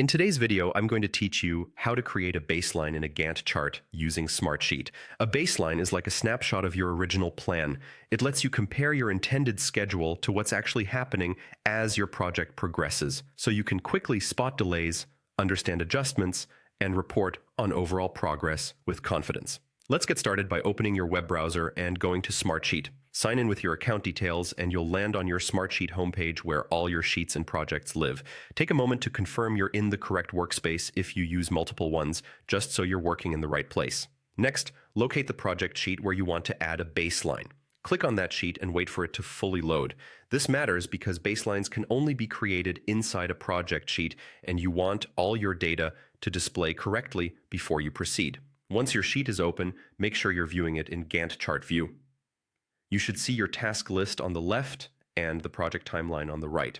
In today's video, I'm going to teach you how to create a baseline in a Gantt chart using Smartsheet. A baseline is like a snapshot of your original plan. It lets you compare your intended schedule to what's actually happening as your project progresses, so you can quickly spot delays, understand adjustments, and report on overall progress with confidence. Let's get started by opening your web browser and going to Smartsheet. Sign in with your account details and you'll land on your Smartsheet homepage where all your sheets and projects live. Take a moment to confirm you're in the correct workspace if you use multiple ones, just so you're working in the right place. Next, locate the project sheet where you want to add a baseline. Click on that sheet and wait for it to fully load. This matters because baselines can only be created inside a project sheet, and you want all your data to display correctly before you proceed. Once your sheet is open, make sure you're viewing it in Gantt chart view. You should see your task list on the left and the project timeline on the right.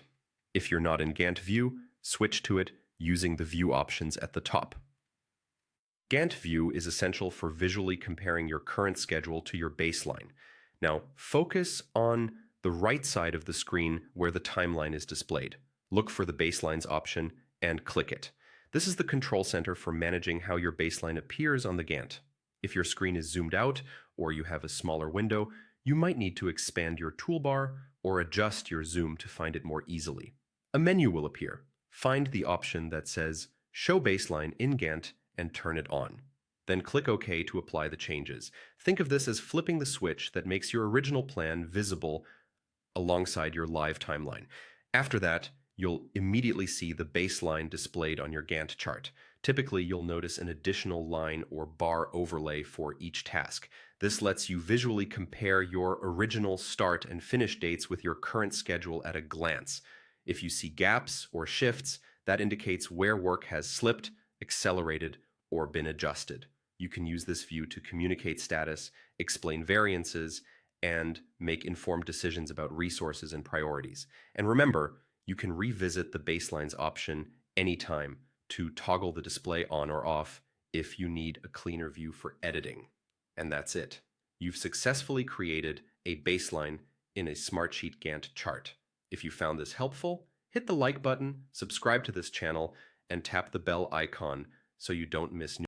If you're not in Gantt view, switch to it using the view options at the top. Gantt view is essential for visually comparing your current schedule to your baseline. Now, focus on the right side of the screen where the timeline is displayed. Look for the baselines option and click it. This is the control center for managing how your baseline appears on the Gantt. If your screen is zoomed out or you have a smaller window, you might need to expand your toolbar or adjust your zoom to find it more easily. A menu will appear. Find the option that says Show Baseline in Gantt and turn it on. Then click OK to apply the changes. Think of this as flipping the switch that makes your original plan visible alongside your live timeline. After that, you'll immediately see the baseline displayed on your Gantt chart. Typically, you'll notice an additional line or bar overlay for each task. This lets you visually compare your original start and finish dates with your current schedule at a glance. If you see gaps or shifts, that indicates where work has slipped, accelerated, or been adjusted. You can use this view to communicate status, explain variances, and make informed decisions about resources and priorities. And remember, you can revisit the baselines option anytime to toggle the display on or off if you need a cleaner view for editing. And that's it. You've successfully created a baseline in a Smartsheet Gantt chart. If you found this helpful, hit the like button, subscribe to this channel, and tap the bell icon so you don't miss new